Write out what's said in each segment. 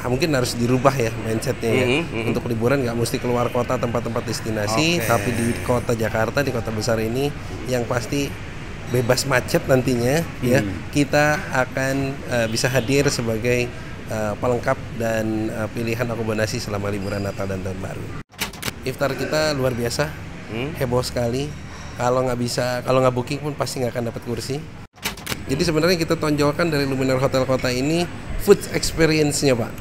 mungkin harus dirubah ya mindsetnya ya. Untuk liburan nggak mesti keluar kota tempat-tempat destinasi, tapi di kota Jakarta, di kota besar ini yang pasti bebas macet nantinya ya. Kita akan bisa hadir sebagai pelengkap dan pilihan akomodasi selama liburan Natal dan Tahun Baru. Iftar kita luar biasa, heboh sekali. Kalau nggak booking pun pasti nggak akan dapat kursi. Jadi sebenarnya kita tonjolkan dari Luminor Hotel Kota ini food experience-nya, Pak.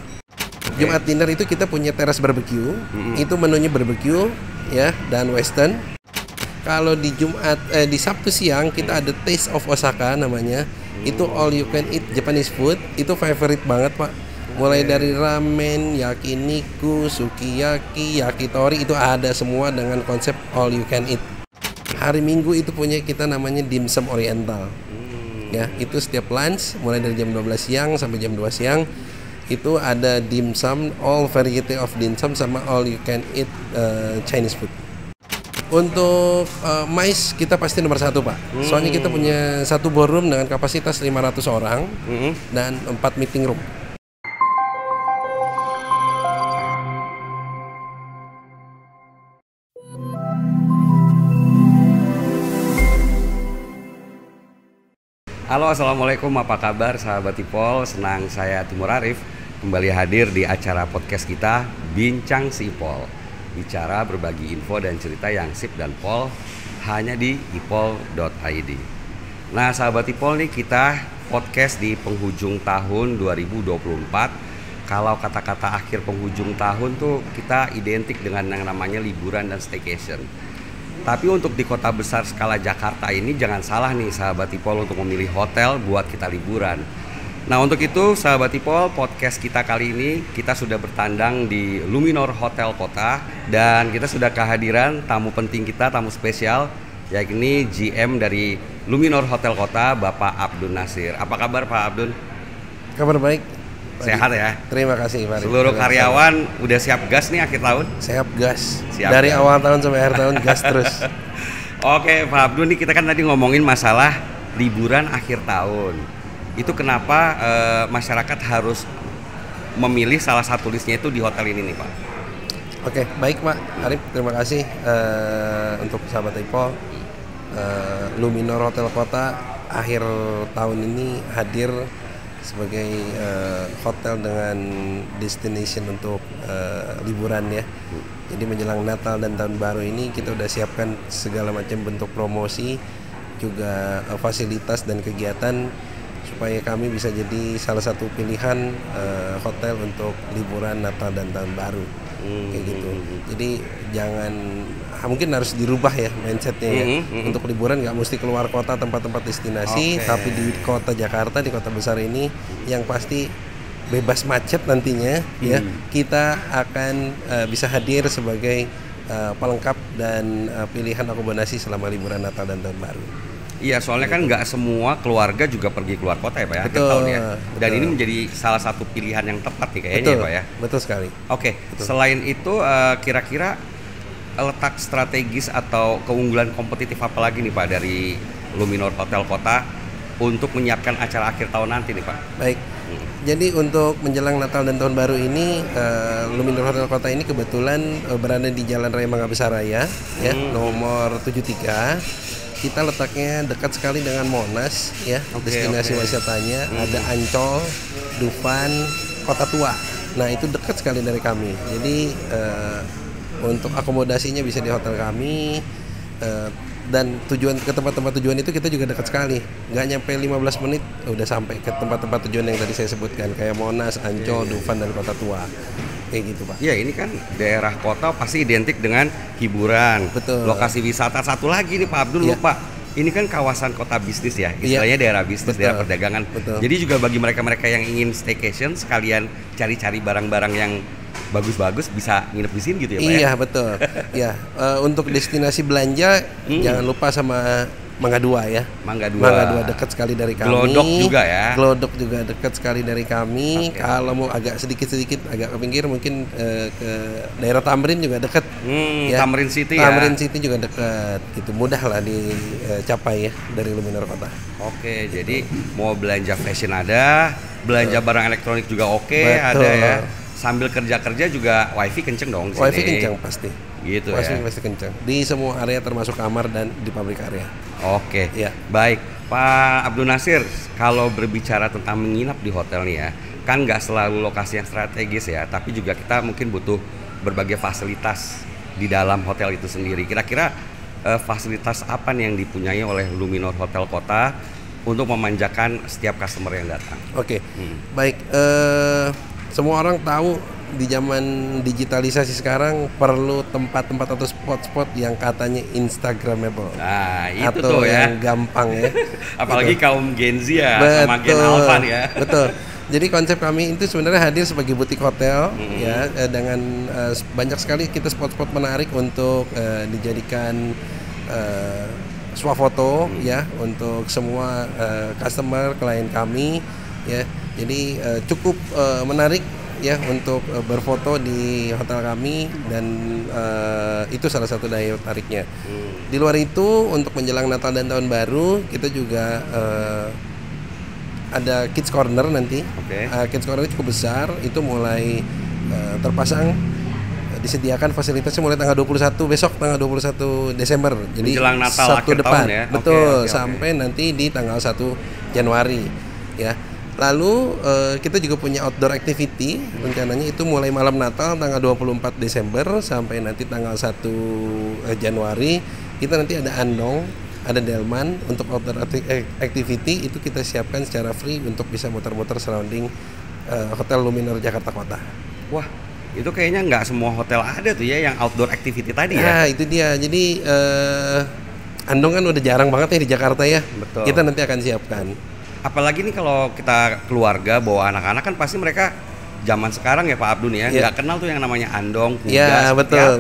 Jumat dinner itu kita punya teras barbecue, itu menunya barbecue ya dan western. Kalau di di Sabtu siang kita ada Taste of Osaka namanya. Itu all you can eat Japanese food, itu favorite banget, Pak. Mulai dari ramen, yakiniku, sukiyaki, yakitori itu ada semua dengan konsep all you can eat. Hari Minggu itu punya kita namanya dimsum oriental. Ya, itu setiap lunch mulai dari jam 12 siang sampai jam 2 siang itu ada dimsum, all variety of dimsum sama all you can eat Chinese food. Untuk MICE kita pasti nomor 1, Pak. Soalnya kita punya satu ballroom dengan kapasitas 500 orang dan 4 meeting room. Halo, assalamualaikum, apa kabar sahabat Ipol? Senang saya Timur Arif kembali hadir di acara podcast kita Bincang si Ipol. Bicara berbagi info dan cerita yang sip dan pol hanya di ipol.id. Nah sahabat Ipol nih, kita podcast di penghujung tahun 2024. Kalau kata-kata akhir penghujung tahun tuh kita identik dengan yang namanya liburan dan staycation. Tapi untuk di kota besar skala Jakarta ini jangan salah nih sahabat Ipol untuk memilih hotel buat kita liburan. Nah untuk itu sahabat Ipol, podcast kita kali ini kita sudah bertandang di Luminor Hotel Kota. Dan kita sudah kehadiran tamu penting kita, tamu spesial, yakni GM dari Luminor Hotel Kota, Bapak Abdun Nasir. Apa kabar Pak Abdun? Kabar baik. Sehat ya? Terima kasih Pak. Seluruh karyawan udah siap gas nih akhir tahun? Siap gas. Siap dari gas. Awal tahun sampai akhir tahun gas terus. Oke Pak Abdul, nih kita kan tadi ngomongin masalah liburan akhir tahun. Itu kenapa masyarakat harus memilih salah satu listnya itu di hotel ini nih Pak? Oke, baik Pak Arif, terima kasih untuk sahabat Ipol. Luminor Hotel Kota akhir tahun ini hadir sebagai hotel dengan destination untuk liburan ya. Jadi menjelang Natal dan Tahun Baru ini kita udah siapkan segala macam bentuk promosi, juga fasilitas dan kegiatan supaya kami bisa jadi salah satu pilihan hotel untuk liburan Natal dan Tahun Baru. Kayak gitu. Jadi mungkin harus dirubah ya mindsetnya ya. Untuk liburan nggak mesti keluar kota tempat-tempat destinasi, tapi di kota Jakarta, di kota besar ini yang pasti bebas macet nantinya ya. Kita akan bisa hadir sebagai pelengkap dan pilihan akomodasi selama liburan Natal dan Tahun Baru. Iya, soalnya kan nggak semua keluarga juga pergi keluar kota ya Pak ya, akhir tahun ya. Dan ini menjadi salah satu pilihan yang tepat nih kayaknya ya Pak ya. Betul sekali. Oke, selain itu kira-kira letak strategis atau keunggulan kompetitif apa lagi nih Pak dari Luminor Hotel Kota untuk menyiapkan acara akhir tahun nanti nih Pak? Baik. Jadi untuk menjelang Natal dan Tahun Baru ini Luminor Hotel Kota ini kebetulan berada di Jalan Raya Mangga Besar Raya ya, nomor 73. Kita letaknya dekat sekali dengan Monas ya, destinasi wisatanya. Ada Ancol, Dufan, Kota Tua. Nah itu dekat sekali dari kami. Jadi untuk akomodasinya bisa di hotel kami, dan tujuan ke tempat-tempat tujuan itu kita juga dekat sekali. Nggak nyampe 15 menit udah sampai ke tempat-tempat tujuan yang tadi saya sebutkan, kayak Monas, Ancol, Dufan, dan Kota Tua. Kayak gitu Pak. Iya, ini kan daerah kota pasti identik dengan hiburan. Betul. Lokasi wisata. Satu lagi nih Pak Abdul, lupa. Ini kan kawasan kota bisnis ya, istilahnya daerah bisnis, daerah perdagangan. Betul. Jadi juga bagi mereka-mereka yang ingin staycation sekalian cari-cari barang-barang yang bagus-bagus bisa nginep di sini gitu ya Pak? Iya betul. Ya, untuk destinasi belanja jangan lupa sama Mangga 2 ya. Mangga 2. Mangga 2 dekat sekali dari kami. Glodok juga ya. Glodok juga dekat sekali dari kami. Kalau mau agak sedikit agak ke pinggir mungkin ke daerah Tamrin juga dekat. Tamrin City ya. Tamrin City juga dekat. Gitu mudah lah dicapai ya dari Luminor Kota. Oke, jadi mau belanja fashion ada, belanja barang elektronik juga ada ya. Sambil kerja juga wifi kenceng dong di sini. Wifi kenceng pasti. Gitu wifi ya. pasti kenceng. Di semua area termasuk kamar dan di pabrik area. Oke. Ya. Baik, Pak Abdul Nasir, kalau berbicara tentang menginap di hotel nih ya, kan nggak selalu lokasi yang strategis ya, tapi juga kita mungkin butuh berbagai fasilitas di dalam hotel itu sendiri. Kira-kira fasilitas apa nih yang dipunyai oleh Luminor Hotel Kota untuk memanjakan setiap customer yang datang? Oke. Baik, semua orang tahu di zaman digitalisasi sekarang perlu tempat-tempat atau spot-spot yang katanya instagramable. Nah, itu atau tuh ya. yang gampang ya. Apalagi gitu. Kaum Gen Z ya, sama Gen Alpha ya. Betul. Jadi konsep kami itu sebenarnya hadir sebagai butik hotel ya, dengan banyak sekali kita spot-spot menarik untuk dijadikan swafoto ya untuk semua customer klien kami ya. Jadi cukup menarik ya untuk berfoto di hotel kami dan itu salah satu daya tariknya. Di luar itu untuk menjelang Natal dan Tahun Baru kita juga ada Kids Corner nanti. Kids Corner cukup besar, itu mulai terpasang disediakan fasilitasnya mulai tanggal 21 besok tanggal 21 Desember. Jadi menjelang Natal Sabtu akhir depan. tahun ya. Betul, sampai nanti di tanggal 1 Januari ya. Lalu kita juga punya outdoor activity, rencananya itu mulai malam Natal tanggal 24 Desember sampai nanti tanggal 1 Januari. Kita nanti ada andong, ada delman. Untuk outdoor activity itu kita siapkan secara free untuk bisa muter-muter surrounding Hotel Luminor Jakarta Kota. Wah, itu kayaknya nggak semua hotel ada tuh ya yang outdoor activity tadi ya. Nah, itu dia. Jadi andong kan udah jarang banget ya di Jakarta ya. Betul. Kita nanti akan siapkan. Apalagi nih kalau kita keluarga bawa anak-anak kan pasti mereka zaman sekarang ya Pak Abdul ya nggak kenal tuh yang namanya andong, kuda, ya, betul.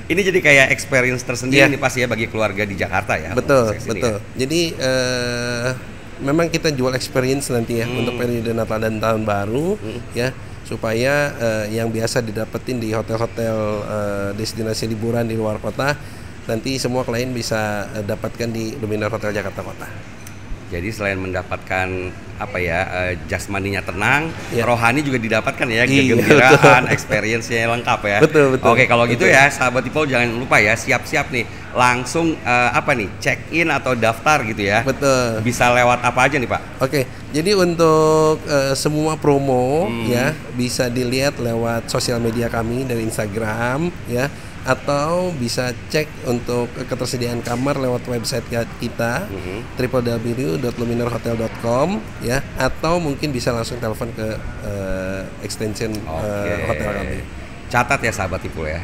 Ini jadi kayak experience tersendiri nih pasti ya bagi keluarga di Jakarta ya. Betul. Ya. Jadi memang kita jual experience nanti ya untuk periode Natal dan Tahun Baru ya, supaya yang biasa didapetin di hotel-hotel destinasi liburan di luar kota nanti semua klien bisa dapatkan di Luminor Hotel Jakarta Kota. Jadi selain mendapatkan jasmaninya tenang, rohani juga didapatkan ya, kegembiraan, experience-nya lengkap ya. Betul. Oke, kalau gitu ya sahabat Ipol jangan lupa ya siap-siap nih langsung check in atau daftar gitu ya. Betul. Bisa lewat apa aja nih Pak? Oke, jadi untuk semua promo ya bisa dilihat lewat sosial media kami dari Instagram ya, atau bisa cek untuk ketersediaan kamar lewat website kita www.luminorhotel.com ya, atau mungkin bisa langsung telepon ke extension hotel kami. Catat ya sahabat Ipul ya.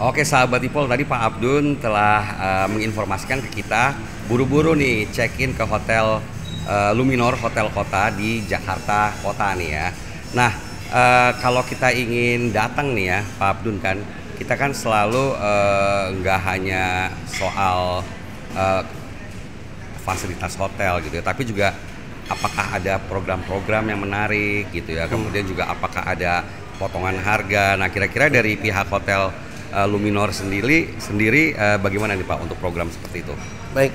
Oke sahabat Ipol, tadi Pak Abdun telah menginformasikan ke kita buru-buru nih check-in ke hotel Luminor Hotel Kota di Jakarta Kota nih ya. Nah kalau kita ingin datang nih ya Pak Abdun kan, kita kan selalu nggak hanya soal fasilitas hotel gitu ya, tapi juga apakah ada program-program yang menarik gitu ya, kemudian juga apakah ada potongan harga. Nah kira-kira dari pihak hotel Luminor sendiri bagaimana nih Pak untuk program seperti itu? Baik,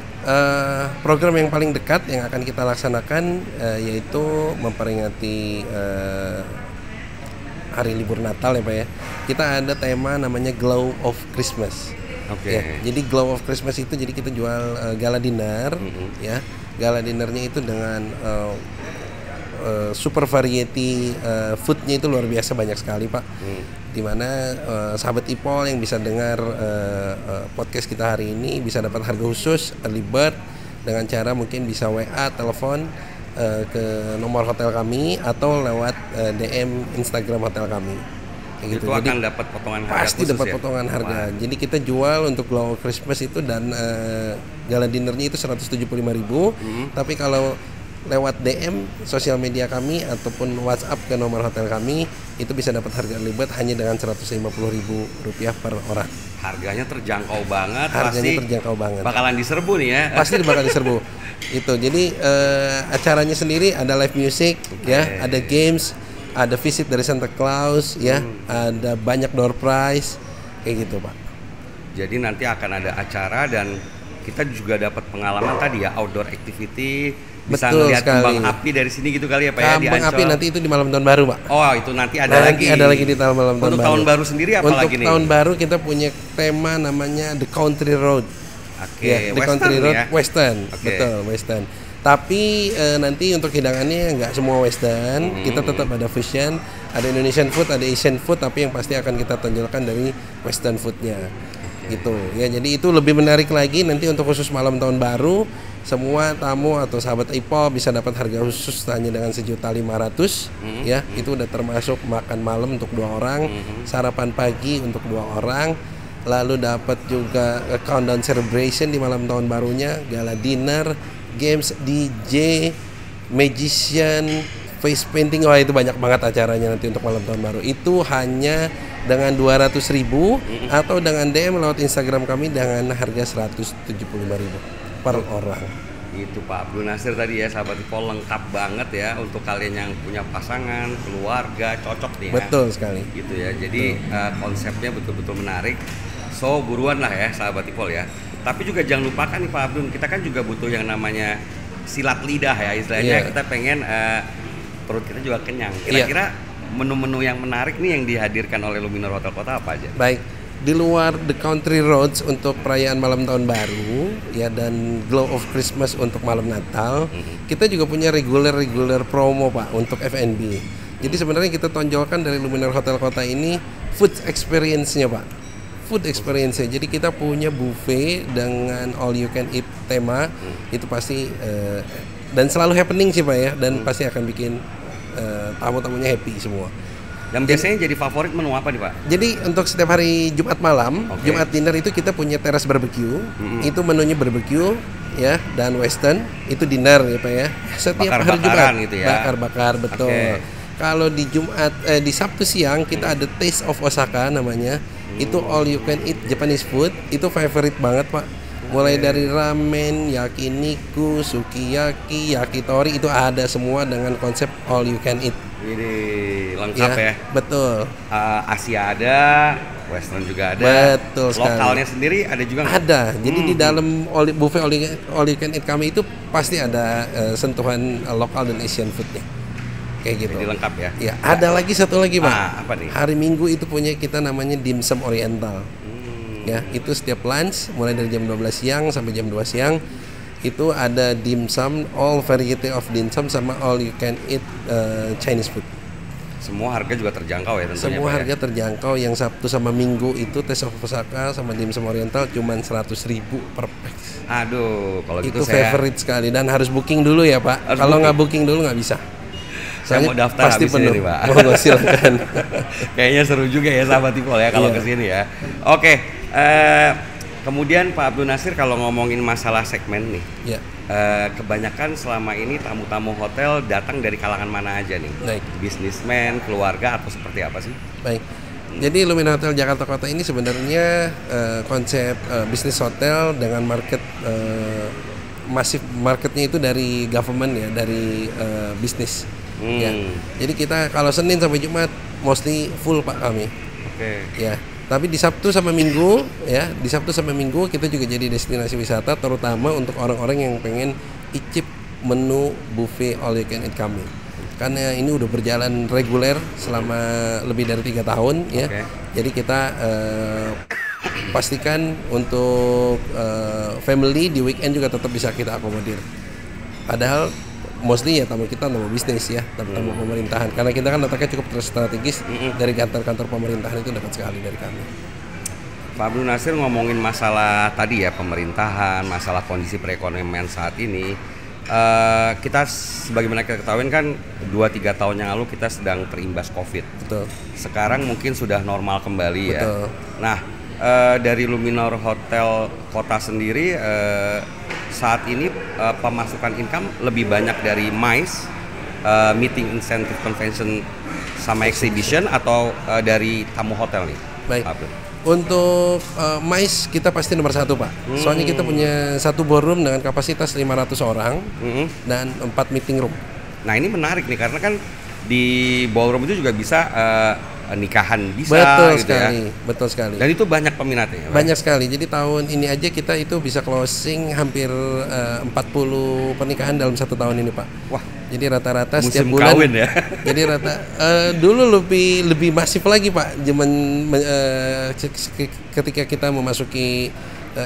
program yang paling dekat yang akan kita laksanakan yaitu memperingati hari libur Natal ya Pak ya. Kita ada tema namanya Glow of Christmas. Oke. Ya, jadi Glow of Christmas itu jadi kita jual gala dinner, ya. Gala dinnernya itu dengan super variety foodnya itu luar biasa banyak sekali Pak. Dimana sahabat Ipol yang bisa dengar podcast kita hari ini bisa dapat harga khusus early bird dengan cara mungkin bisa WA, telepon ke nomor hotel kami atau lewat DM Instagram hotel kami. Kayak gitu. Jadi akan dapat potongan harga pasti dapat potongan harga. Jadi kita jual untuk Glow Christmas itu dan gala dinnernya itu 175.000. Tapi kalau lewat DM sosial media kami ataupun WhatsApp ke nomor hotel kami itu bisa dapat harga libet hanya dengan Rp150.000 per orang. Harganya terjangkau banget. Harganya terjangkau banget. Bakalan diserbu nih ya. Pasti bakal diserbu. Itu jadi acaranya sendiri ada live music, ya, ada games, ada visit dari Santa Claus, ya, ada banyak door prize kayak gitu Pak. Jadi nanti akan ada acara dan kita juga dapat pengalaman tadi ya, outdoor activity. Bisa ngelihat kembang api dari sini gitu kali ya Pak ya, di Ancol. Kembang api nanti itu di malam tahun baru Pak. Oh itu nanti ada lagi. Ada lagi di malam tahun baru. Untuk tahun baru sendiri apa lagi nih? Untuk tahun baru kita punya tema namanya The Country Road. Oke, ya, The Country Road ya? Western. Betul, Western. Tapi nanti untuk hidangannya nggak semua Western, kita tetap ada fusion, ada Indonesian food, ada Asian food, tapi yang pasti akan kita tonjolkan dari Western foodnya. Gitu ya, jadi itu lebih menarik lagi nanti untuk khusus malam tahun baru. Semua tamu atau sahabat Ipol bisa dapat harga khusus hanya dengan 1.500.000 ya. Itu udah termasuk makan malam untuk 2 orang, sarapan pagi untuk 2 orang, lalu dapat juga countdown celebration di malam tahun barunya, gala dinner, games, DJ, magician, face painting. Wah itu banyak banget acaranya nanti untuk malam tahun baru. Itu hanya dengan 200.000 atau dengan DM lewat Instagram kami dengan harga 175.000 per orang. Itu Pak Abdul Nasir tadi ya, sahabat Ipol, lengkap banget ya untuk kalian yang punya pasangan, keluarga, cocok nih ya. Betul sekali. Gitu ya. Jadi konsepnya betul-betul menarik. So buruan lah ya sahabat Ipol ya. Tapi juga jangan lupakan nih Pak Abdul, kita kan juga butuh yang namanya silat lidah ya istilahnya. Kita pengen perut kita juga kenyang. Kira-kira menu-menu yang menarik nih yang dihadirkan oleh Luminor Hotel Kota apa aja? Baik. Di luar The Country Roads untuk perayaan malam tahun baru ya dan Glow of Christmas untuk malam Natal, kita juga punya regular promo Pak untuk F&B. Jadi sebenarnya kita tonjolkan dari Luminor Hotel Kota ini food experience-nya Pak. Food experience-nya. Jadi kita punya buffet dengan all you can eat tema. Itu pasti dan selalu happening sih Pak ya, dan pasti akan bikin tamu-tamunya happy semua. Dan biasanya jadi favorit menu apa nih Pak? Jadi untuk setiap hari Jumat malam, Jumat dinner itu kita punya teras barbecue. Itu menunya barbecue ya dan western, itu dinner ya Pak ya. Setiap hari Jumat gitu ya. Bakar-bakar betul. Kalau di di Sabtu siang kita ada Taste of Osaka namanya. Itu all you can eat Japanese food, itu favorite banget Pak. Mulai dari ramen, yakiniku, sukiyaki, yakitori itu ada semua dengan konsep all you can eat. Ini lengkap ya. Betul. Asia ada, Western juga ada. Betul sekali. Lokalnya sendiri ada juga nggak? Ada. Jadi di dalam buffet all you can eat kami itu pasti ada sentuhan lokal dan Asian foodnya. Kayak gitu. Jadi lengkap ya. Ya, ada lagi satu lagi Pak. Apa nih? Hari Minggu itu punya kita namanya dimsum oriental. Ya, itu setiap lunch mulai dari jam 12 siang sampai jam 2 siang itu ada dimsum, all variety of dimsum sama all you can eat Chinese food. Semua harga juga terjangkau ya tentunya. Semua harga terjangkau. Yang Sabtu sama Minggu itu Taste of Osaka sama dimsum oriental cuman 100.000 per pax. Aduh, kalau itu gitu saya favorite sekali dan harus booking dulu ya Pak. Kalau nggak booking dulu nggak bisa. Saya mau daftar pasti habis penuh. ini, Pak. Monggo silakan. Kayaknya seru juga ya sahabat Ipol ya kalau kesini ya. Oke, kemudian Pak Abdul Nasir kalau ngomongin masalah segmen nih, kebanyakan selama ini tamu-tamu hotel datang dari kalangan mana aja nih? Baik. Bisnismen, keluarga atau seperti apa sih? Baik. Jadi Luminar Hotel Jakarta Kota ini sebenarnya konsep bisnis hotel dengan market masif, marketnya itu dari government ya, dari bisnis. Ya. Jadi kita kalau Senin sampai Jumat mostly full Pak kami. Ya. Tapi di Sabtu sama Minggu ya, di Sabtu sama Minggu kita juga jadi destinasi wisata terutama untuk orang-orang yang pengen icip menu buffet all you can eat kami. Karena ini udah berjalan reguler selama lebih dari 3 tahun ya. Jadi kita pastikan untuk family di weekend juga tetap bisa kita akomodir. Padahal mostly ya tamu kita tamu bisnis ya, tamu pemerintahan. Karena kita kan letaknya cukup strategis dari kantor-kantor pemerintahan itu dekat sekali dari kami. Pak Abdul Nasir ngomongin masalah tadi ya pemerintahan, masalah kondisi perekonomian saat ini. Kita sebagaimana kita ketahui kan 2-3 tahun yang lalu kita sedang terimbas COVID. Betul. Sekarang mungkin sudah normal kembali. Betul. Ya. Nah, dari Luminor Hotel Kota sendiri saat ini pemasukan income lebih banyak dari MICE, meeting incentive convention sama exhibition atau dari tamu hotel nih? Baik. Untuk MICE kita pasti nomor 1 Pak. Soalnya kita punya satu ballroom dengan kapasitas 500 orang dan 4 meeting room. Nah ini menarik nih karena kan di ballroom itu juga bisa nikahan bisa. Betul gitu sekali, ya. Betul sekali. Dan itu banyak peminatnya. Banyak sekali. Jadi tahun ini aja kita itu bisa closing hampir 40 pernikahan dalam 1 tahun ini Pak. Wah. Jadi rata-rata musim setiap bulan. Kawin ya. Jadi dulu lebih masif lagi Pak. Ketika kita memasuki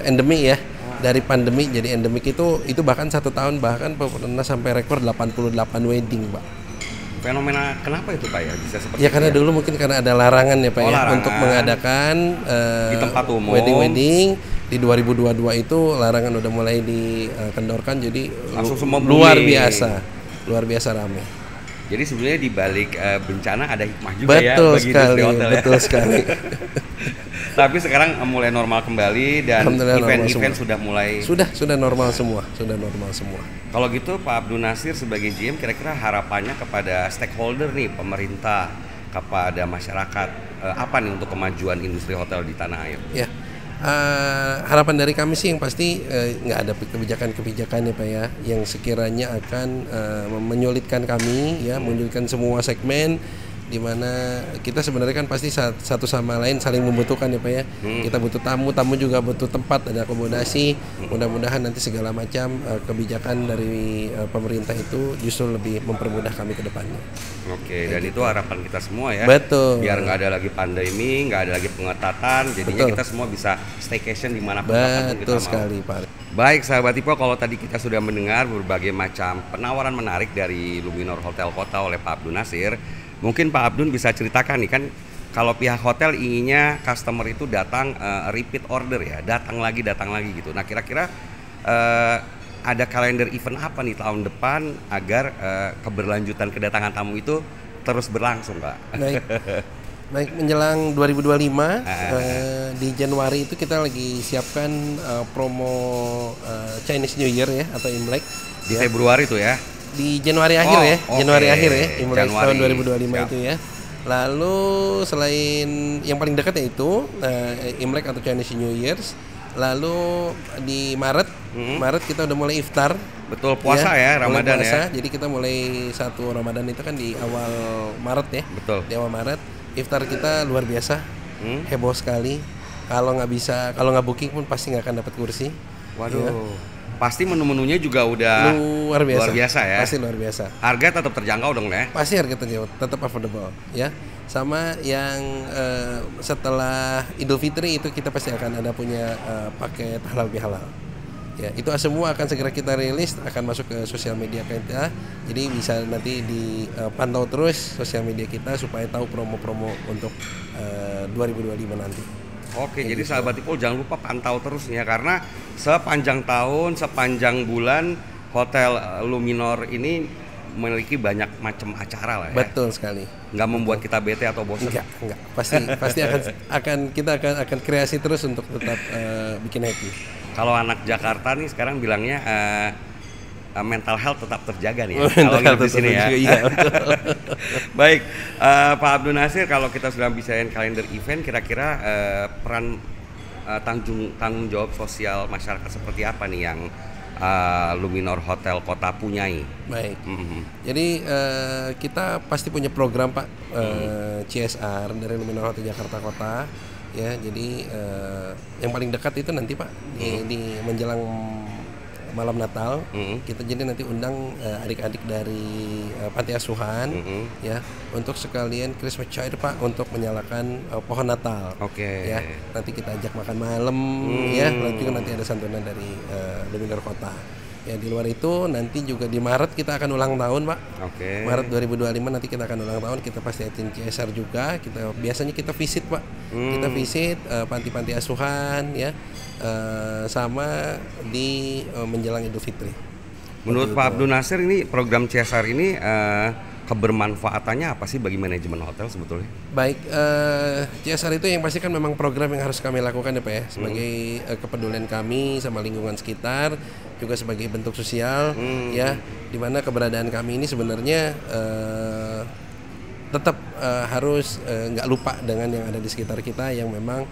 endemi ya. Dari pandemi jadi endemik itu bahkan 1 tahun bahkan pernah sampai rekor 88 wedding Pak. Fenomena kenapa itu Pak ya bisa seperti ya karena dulu mungkin karena ada larangan ya Pak ya untuk mengadakan di tempat umum wedding di 2022 itu larangan udah mulai dikendorkan jadi langsung semua luar biasa ramai. Jadi sebenarnya di balik bencana ada hikmah juga betul ya bagi industri hotel ya. Betul sekali. Tapi sekarang mulai normal kembali dan event-event sudah mulai sudah normal semua. Kalau gitu Pak Abdul Nasir sebagai GM kira-kira harapannya kepada stakeholder nih, pemerintah, kepada masyarakat apa nih untuk kemajuan industri hotel di tanah air? Ya. Harapan dari kami sih yang pasti nggak ada kebijakan-kebijakan ya Pak ya yang sekiranya akan menyulitkan kami ya, menyulitkan semua segmen di mana kita sebenarnya kan pasti satu sama lain saling membutuhkan ya Pak ya. Kita butuh tamu juga butuh tempat, ada akomodasi. Mudah-mudahan nanti segala macam kebijakan dari pemerintah itu justru lebih mempermudah kami ke depannya. Oke, dan itu harapan kita semua ya. Betul. Biar nggak ada lagi pandemi, nggak ada lagi pengetatan, jadinya kita semua bisa staycation dimanapun kita mau. Betul sekali Pak. Baik sahabat Ipo, kalau tadi kita sudah mendengar berbagai macam penawaran menarik dari Luminor Hotel Kota oleh Pak Abdul Nasir. Mungkin Pak Abdul bisa ceritakan nih kan kalau pihak hotel inginnya customer itu datang repeat order ya, datang lagi gitu. Nah kira-kira ada kalender event apa nih tahun depan agar keberlanjutan kedatangan tamu itu terus berlangsung Pak? Baik menjelang 2025 di Januari itu kita lagi siapkan promo Chinese New Year ya atau Imlek di Februari itu ya. Di Januari akhir ya, Januari akhir ya, Imlek tahun 2025 siap. itu ya. Lalu selain yang paling dekat yaitu Imlek atau Chinese New Year's, lalu di Maret kita udah mulai iftar. Betul, puasa ya Ramadan puasa, ya. Jadi kita mulai 1 Ramadan itu kan di awal Maret ya. Betul. Di awal Maret, iftar kita luar biasa, heboh sekali. Kalau nggak booking pun pasti nggak akan dapat kursi. Waduh. Ya. Pasti menu-menunya juga udah luar biasa ya. Pasti luar biasa. Harga tetap terjangkau dong ya. Pasti harga terjangkau, tetap affordable ya. Sama yang setelah Idul Fitri itu kita pasti akan ada punya paket halal bihalal. Ya, itu semua akan segera kita rilis, akan masuk ke sosial media kita. Jadi bisa nanti dipantau terus sosial media kita supaya tahu promo-promo untuk 2025 nanti. Oke, jadi sahabat Ipol jangan lupa pantau terus ya karena sepanjang tahun, sepanjang bulan Hotel Luminor ini memiliki banyak macam acara lah ya. Betul sekali. Nggak membuat kita bete atau bosan. Enggak. Pasti kita akan kreasi terus untuk tetap bikin happy. Kalau anak Jakarta nih sekarang bilangnya mental health tetap terjaga nih ya. Kalau nginep di sini ya. Iya, betul. Baik, Pak Abdul Nasir, kalau kita sudah bicarain kalender event, kira-kira peran tanggung jawab sosial masyarakat seperti apa nih yang Luminor Hotel Kota punyai? Baik. Jadi kita pasti punya program Pak CSR dari Luminor Hotel Jakarta Kota. Ya, jadi yang paling dekat itu nanti Pak di menjelang malam Natal. Kita jadi nanti undang adik-adik dari panti asuhan ya untuk sekalian Christmas cheer Pak, untuk menyalakan pohon Natal. Oke. Ya, nanti kita ajak makan malam ya, nanti ada santunan dari Luminor Kota. Ya, di luar itu nanti juga di Maret kita akan ulang tahun Pak. Oke. Maret 2025 nanti kita akan ulang tahun, kita pasti atin CSR juga. Biasanya kita visit Pak. Kita visit panti-panti asuhan ya. Sama di menjelang Idul Fitri. Menurut Pak Abdul Nasir, ini program CSR ini kebermanfaatannya apa sih bagi manajemen hotel sebetulnya? Baik, CSR itu yang pasti kan memang program yang harus kami lakukan ya Pak ya, sebagai kepedulian kami sama lingkungan sekitar, juga sebagai bentuk sosial ya, dimana keberadaan kami ini sebenarnya tetap harus nggak lupa dengan yang ada di sekitar kita yang memang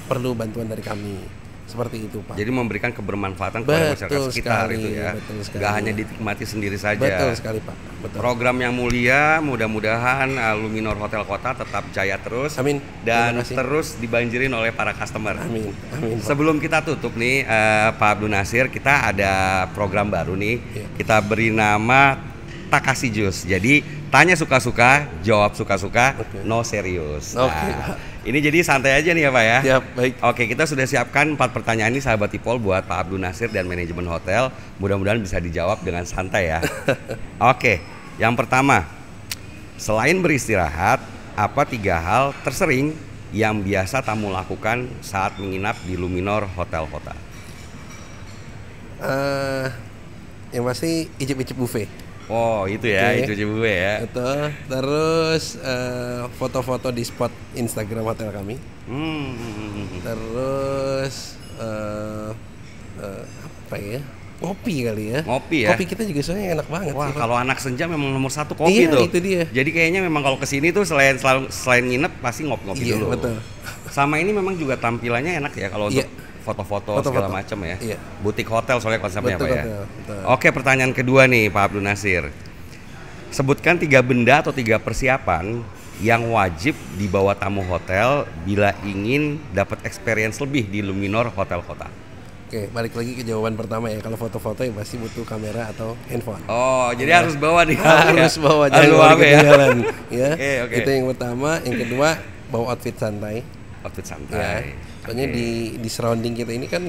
perlu bantuan dari kami. Seperti itu Pak. Jadi memberikan kebermanfaatan kepada masyarakat sekitar itu ya. Gak hanya dinikmati sendiri saja. Betul sekali Pak. Betul. Program yang mulia, mudah-mudahan Luminor Hotel Kota tetap jaya terus. Amin. Dan terus dibanjirin oleh para customer. Amin. Amin. Sebelum kita tutup nih Pak Abdul Nasir, kita ada program baru nih. Kita beri nama Tak Kasih Jus. Jadi tanya suka-suka, jawab suka-suka, no serius. Ini jadi santai aja nih ya Pak ya. Siap, baik. Oke, kita sudah siapkan 4 pertanyaan ini sahabat Ipol buat Pak Abdul Nasir dan manajemen hotel. Mudah-mudahan bisa dijawab dengan santai ya. Oke, yang pertama, selain beristirahat, apa 3 hal tersering yang biasa tamu lakukan saat menginap di Luminor Hotel Kota? Yang pasti icip-icip buffet. Oh itu ya, itu gue ya. Betul. Terus foto-foto di spot Instagram hotel kami. Terus apa ya? Ngopi kali ya. Ngopi ya. Kopi kita juga soalnya enak banget. Wah, sih, kalau anak senja memang nomor 1 kopi tuh. Itu dia. Jadi kayaknya memang kalau kesini tuh selain nginep pasti ngopi-ngopi dulu. Betul. Sama ini memang juga tampilannya enak ya kalau untuk foto-foto segala macam ya. Butik hotel soalnya konsepnya Pak ya. Betul. Oke, pertanyaan kedua nih Pak Abdul Nasir. Sebutkan 3 benda atau 3 persiapan yang wajib dibawa tamu hotel bila ingin dapat experience lebih di Luminor Hotel Kota. Oke, balik lagi ke jawaban pertama ya. Kalau foto-foto ya pasti butuh kamera atau handphone. Oh, jadi harus bawa nih. Harus bawa, jangan bawa ketinggalan. Ya. Okay. Itu yang pertama. Yang kedua, bawa outfit santai. Outfit santai. Ya. Soalnya di surrounding kita ini kan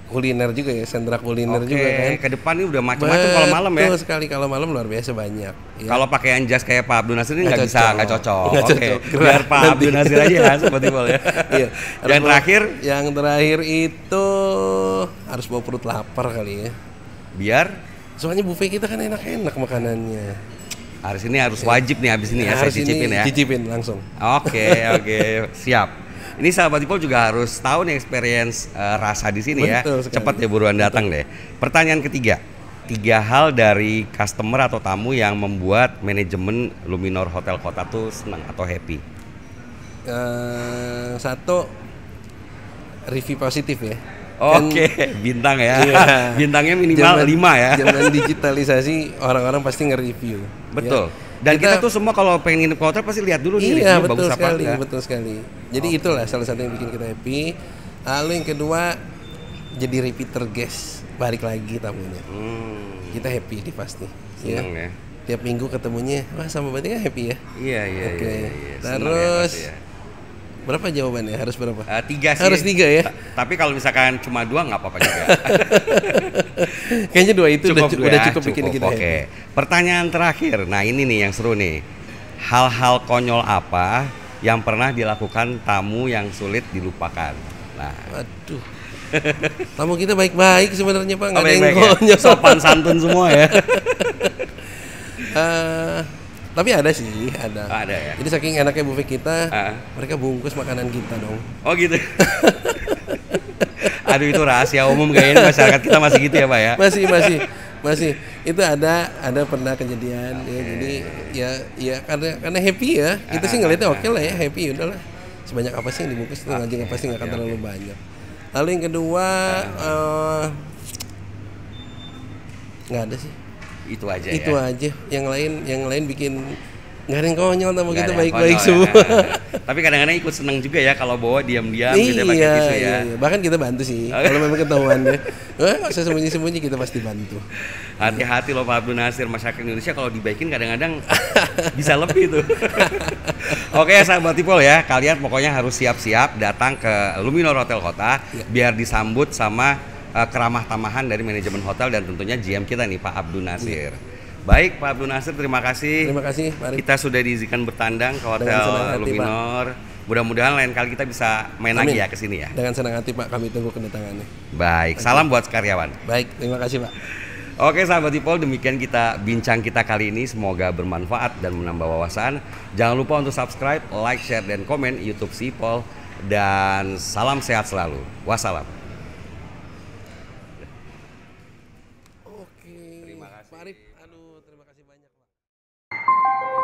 kuliner juga ya, sentra kuliner juga kan. Ke depan ini udah macam-macam kalau malam ya. Betul sekali, kalau malam luar biasa banyak. Ya. Kalau pakaian jas kayak Pak Abdul Nasir ini nggak cocok. Oke. Biar Pak Abdul Nasir aja ya, seperti boleh ya. Iya. Yang terakhir itu harus bawa perut lapar kali ya. Biar? Soalnya buffet kita kan enak-enak makanannya. Hari ini harus wajib nih habis ini ya, saya cicipin ya. Cicipin langsung. Oke, siap. Ini sahabat Ipol juga harus tahu nih experience rasa di sini ya. Cepat ya, buruan datang deh. Pertanyaan ketiga, 3 hal dari customer atau tamu yang membuat manajemen Luminor Hotel Kota tuh senang atau happy. 1, review positif ya. Oke, bintang ya. Iya. Bintangnya minimal 5 ya. Zaman digitalisasi orang-orang pasti nge-review. Betul. Ya. Dan kita tuh semua kalau pengen nginep ke hotel pasti lihat dulu nih review bagus apa enggak. Betul sekali. Jadi itulah salah satu yang bikin kita happy. Lalu yang kedua, jadi repeater guest, balik lagi tamunya. Kita happy nih pasti. Senang ya. Tiap minggu ketemunya, wah sama berarti kan happy ya. Iya. Terus berapa jawabannya? Harus berapa? 3 sih. Harus 3 ya. Tapi kalau misalkan cuma 2 nggak apa-apa juga. Kayaknya 2 itu udah cukup bikin kita. Oke. Pertanyaan terakhir. Nah ini nih yang seru nih. Hal-hal konyol apa yang pernah dilakukan tamu yang sulit dilupakan? Nah. Waduh. Tamu kita baik-baik sebenarnya Pak. Nggak ada yang konyol. Ya? Sopan santun semua ya. Tapi ada sih, ada. Ada ya. Jadi saking enaknya buffet kita, mereka bungkus makanan kita dong. Oh gitu. Aduh, itu rahasia umum kayaknya masyarakat kita masih gitu ya Pak ya. Masih. Itu ada pernah kejadian ya. Jadi ya karena happy ya. Kita sih ngeliatnya oke lah ya, happy udahlah. Sebanyak apa sih yang dibungkus itu anjing pasti nggak akan terlalu banyak. Lalu yang kedua nggak ada sih. Itu aja. Yang lain bikin nggak ada yang konyol sama kita, baik-baik ya. semua. Tapi kadang-kadang ikut seneng juga ya kalau bawa diam-diam gitu pakai tisu ya. Iya. Bahkan kita bantu sih. Kalau memang ketahuan deh. Nggak usah sembunyi-sembunyi, kita pasti bantu. Hati-hati loh Pak Abdul Nasir, masyarakat Indonesia kalau dibaikin kadang-kadang bisa lebih tuh. Oke sahabat Tipol ya, kalian pokoknya harus siap-siap datang ke Luminor Hotel Kota biar disambut sama keramah tamahan dari manajemen hotel dan tentunya GM kita nih Pak Abdul Nasir. Baik Pak Abdul Nasir, terima kasih. Terima kasih, Pak Arif. Kita sudah diizinkan bertandang ke Hotel Luminor. Mudah-mudahan lain kali kita bisa main lagi ya ke sini ya. Dengan senang hati Pak, kami tunggu kedatangannya. Baik, salam buat karyawan. Baik, terima kasih Pak. Oke sahabat Tipol, demikian bincang kita kali ini. Semoga bermanfaat dan menambah wawasan. Jangan lupa untuk subscribe, like, share, dan komen YouTube Sipol. Dan salam sehat selalu. Wassalam. Oke. Terima kasih. Pak Arif, terima kasih banyak Pak.